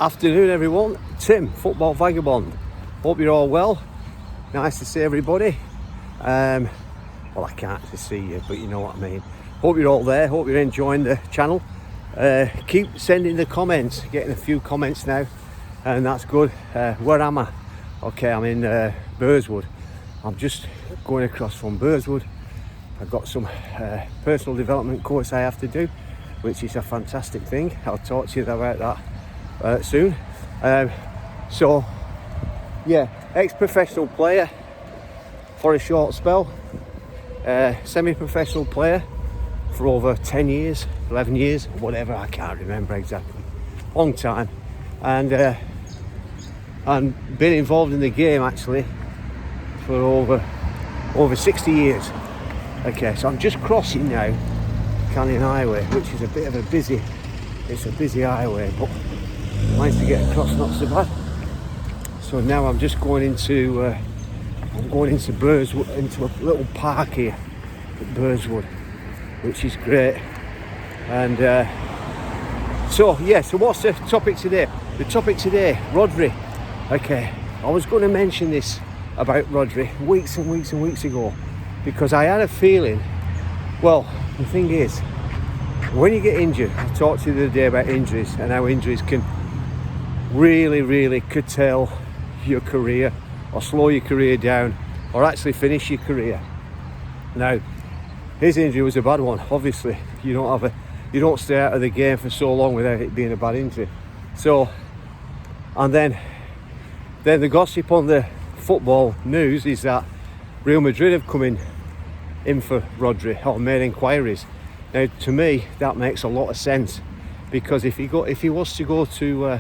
Afternoon everyone, Tim, Football Vagabond. Hope you're all well. Nice to see everybody. Well, I can't see you, but you know what I mean. Hope you're all there, hope you're enjoying the channel. Keep sending the comments, getting a few comments now, and that's good. Where am I? Okay, I'm in Burswood. I'm just going across from Burswood. I've got some personal development course I have to do, which is a fantastic thing. I'll talk to you about that soon. So yeah, ex-professional player for a short spell, semi-professional player for over 10 years, 11 years, whatever, I can't remember exactly, long time, and been involved in the game actually for over 60 years. Okay, so I'm just crossing now Canyon Highway, which is a bit of a busy highway, but managed to get across not so bad. So now I'm just going into Burswood, into a little park here at Burswood, which is great. And so what's the topic today? The topic today, Rodri. Okay, I was going to mention this about Rodri weeks and weeks and weeks ago, because I had a feeling, well, the thing is, when you get injured, I talked to you the other day about injuries and how injuries can really curtail your career or slow your career down or actually finish your career. Now, his injury was a bad one. Obviously, you don't stay out of the game for so long without it being a bad injury. So, and then the gossip on the football news is that Real Madrid have come in for Rodri or made inquiries. Now, to me, that makes a lot of sense, because if he was to go to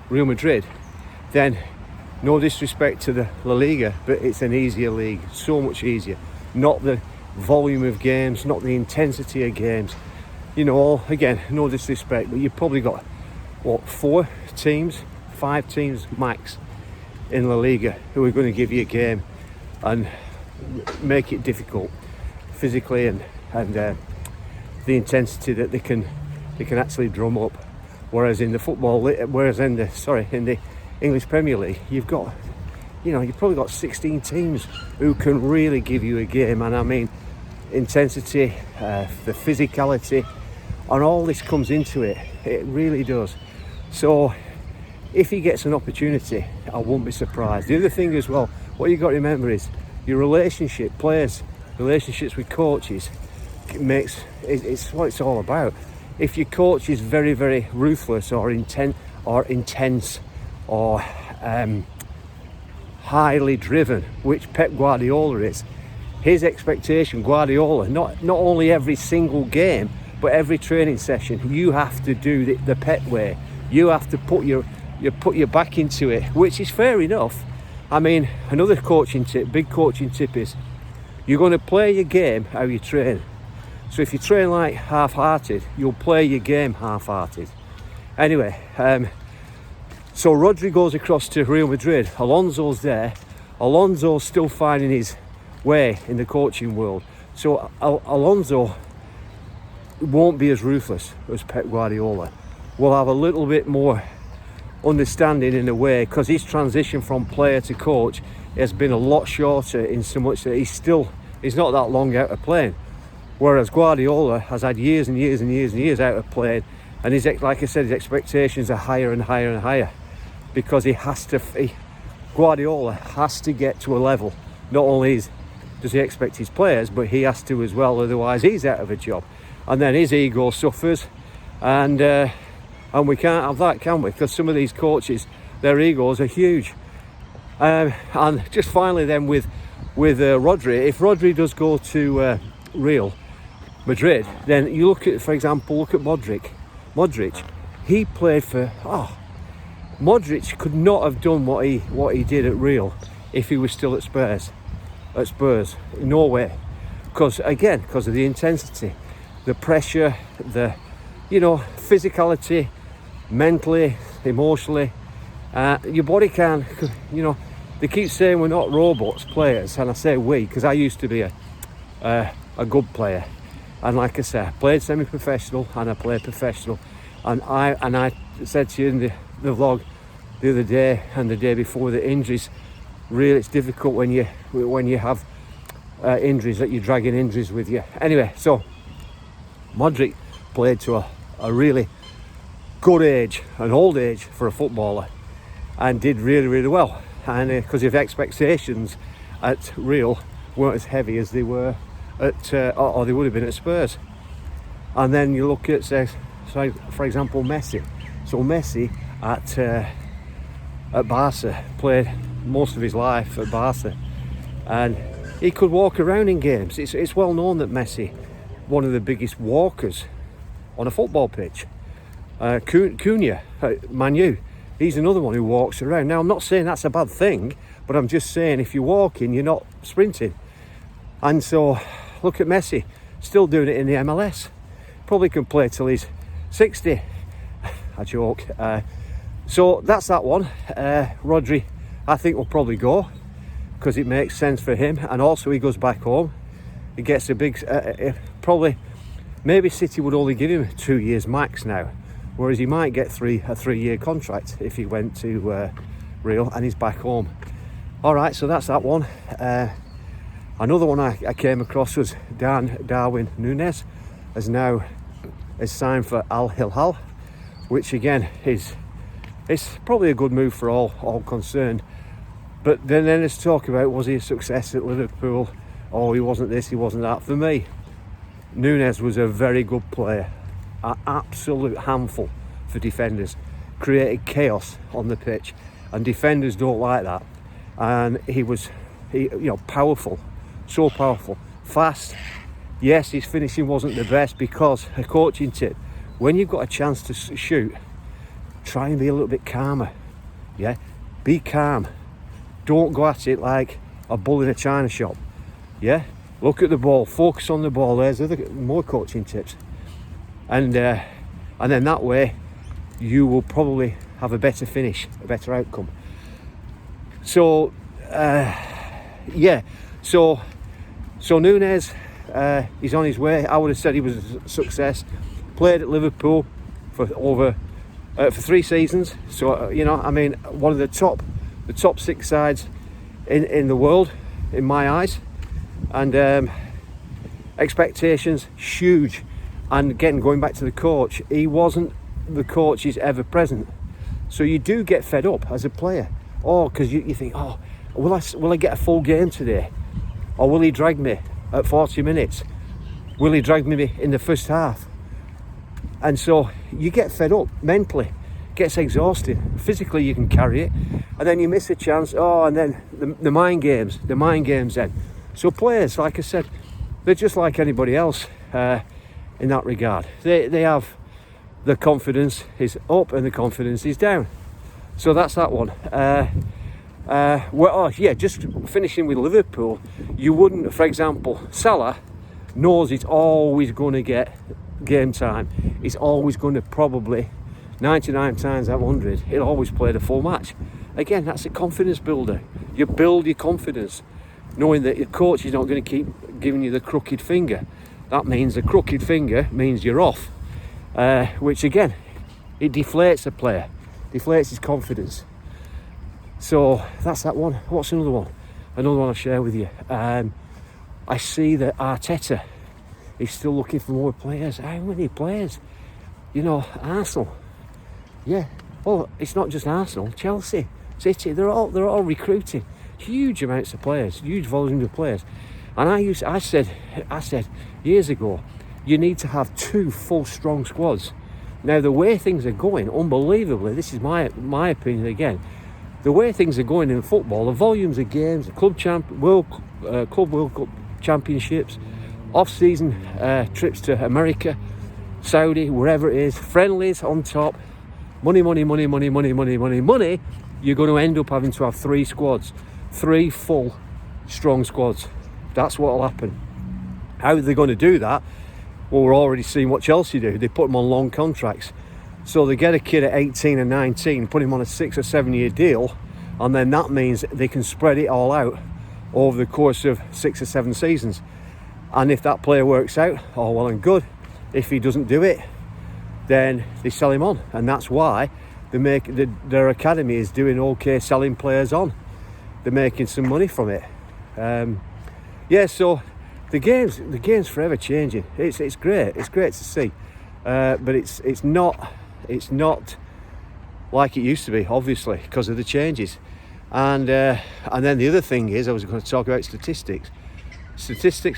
Real Madrid, then no disrespect to the La Liga, but it's an easier league, so much easier. Not the volume of games, not the intensity of games. You know, again, no disrespect, but you've probably got, what, 5 teams max in La Liga who are going to give you a game and make it difficult physically and the intensity that they can actually drum up. Whereas in the English Premier League, you've probably got 16 teams who can really give you a game. And I mean, intensity, the physicality, and all this comes into it. It really does. So if he gets an opportunity, I won't be surprised. The other thing as well, what you've got to remember is your relationships with coaches it's what it's all about. If your coach is very, very ruthless or intense or highly driven, which Pep Guardiola is, his expectation, Guardiola, not only every single game, but every training session, you have to do the Pep way. You have to put your back into it, which is fair enough. I mean, another big coaching tip is you're going to play your game how you train. So if you train like half-hearted, you'll play your game half-hearted. Anyway, so Rodri goes across to Real Madrid. Alonso's there. Alonso's still finding his way in the coaching world. So Alonso won't be as ruthless as Pep Guardiola. Will have a little bit more understanding in a way, because his transition from player to coach has been a lot shorter, in so much that he's not that long out of playing. Whereas Guardiola has had years and years and years and years out of playing, and like I said, his expectations are higher and higher and higher, because Guardiola has to get to a level. Not only does he expect his players, but he has to as well, otherwise he's out of a job, and then his ego suffers, and we can't have that, can we? Because some of these coaches, their egos are huge. And just finally then with Rodri, if Rodri does go to Real Madrid, then you look at Modric. He played for Modric could not have done what he did at Real if he was still at Spurs. No way. Because of the intensity, the pressure, the physicality, mentally, emotionally, your body can, they keep saying we're not robots, players, and I say we, because I used to be a good player, and like I said, I played semi-professional and I played professional, and I said to you in the the vlog the other day and the day before, the injuries. Really, it's difficult when you have injuries, that you're dragging injuries with you. Anyway, so Modric played to a really good age, an old age for a footballer, and did really, really well. And because of expectations at Real weren't as heavy as they were at, or they would have been at Spurs. And then you look at, say, for example, Messi. So Messi at Barca played most of his life at Barca, and he could walk around in games. It's well known that Messi, one of the biggest walkers on a football pitch. Cunha, Man U, he's another one who walks around. Now, I'm not saying that's a bad thing, but I'm just saying if you're walking, you're not sprinting. And so, look at Messi, still doing it in the MLS. Probably can play till he's 60. I joke. So that's that one. Rodri, I think, will probably go because it makes sense for him, and also he goes back home. He gets a big, probably, maybe City would only give him 2 years max now, whereas he might get a 3-year contract if he went to Real and he's back home. All right, so that's that one. Another one I came across was Darwin Núñez is signed for Al-Hilal, which again is probably a good move for all concerned. But then there's talk about, was he a success at Liverpool? Oh, he wasn't this, he wasn't that. For me, Núñez was a very good player, an absolute handful for defenders, created chaos on the pitch, and defenders don't like that. And he powerful, so powerful, fast. Yes, his finishing wasn't the best, because a coaching tip: when you've got a chance to shoot, try and be a little bit calmer. Yeah, be calm. Don't go at it like a bull in a china shop. Yeah, look at the ball, focus on the ball. There's more coaching tips, and then that way you will probably have a better finish, a better outcome. So yeah, so Núñez, he's on his way. I would have said he was a success. Played at Liverpool for 3 seasons. So I mean, one of the top 6 sides in the world, in my eyes. And expectations huge. And again, going back to the coach, he wasn't the coach's ever present. So you do get fed up as a player. Oh, because you think, oh, will I get a full game today? Or will he drag me at 40 minutes? Will he drag me in the first half? And so you get fed up mentally, gets exhausted. Physically you can carry it, and then you miss a chance. Oh, and then the mind games then. So players, like I said, they're just like anybody else in that regard. They have, the confidence is up and the confidence is down. So that's that one. Just finishing with Liverpool, you wouldn't, for example, Salah knows he's always going to get game time. He's always going to, probably 99 times out of 100, he'll always play the full match. Again, that's a confidence builder. You build your confidence knowing that your coach is not going to keep giving you the crooked finger. That means the crooked finger means you're off, which again, it deflates a player, deflates his confidence. So that's that one. What's another one? Another one I'll share with you. I see that Arteta is still looking for more players. How many players? Arsenal. Yeah. Well, it's not just Arsenal. Chelsea, City. They're all recruiting huge amounts of players, huge volumes of players. And I said years ago, you need to have 2 full strong squads. Now the way things are going, unbelievably, this is my opinion again. The way things are going in football, the volumes of games, the Club World Cup championships, off-season trips to America, Saudi, wherever it is, friendlies on top, money, you're going to end up having to have 3 squads, 3 full strong squads. That's what will happen. How are they going to do that? Well, we're already seeing what Chelsea do. They put them on long contracts. So they get a kid at 18 and 19, put him on a 6 or 7 year deal, and then that means they can spread it all out over the course of 6 or 7 seasons. And if that player works out, all well and good. If he doesn't do it, then they sell him on. And that's why their academy is doing okay, selling players on. They're making some money from it. So the game's forever changing. It's great. It's great to see, but it's not like it used to be, obviously, because of the changes. And then the other thing is, I was going to talk about statistics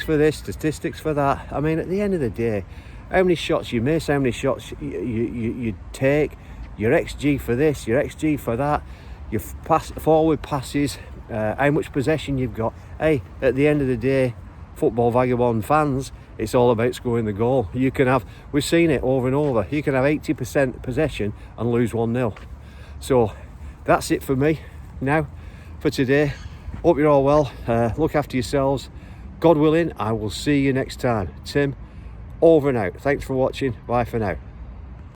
for this, statistics for that. I mean, at the end of the day, how many shots you miss, how many shots you take, your XG for this, your XG for that, your forward passes, how much possession you've got. Hey, at the end of the day, football vagabond fans, it's all about scoring the goal. We've seen it over and over, you can have 80% possession and lose 1-0. So that's it for me now for today. Hope you're all well. Look after yourselves. God willing, I will see you next time. Tim, over and out. Thanks for watching. Bye for now.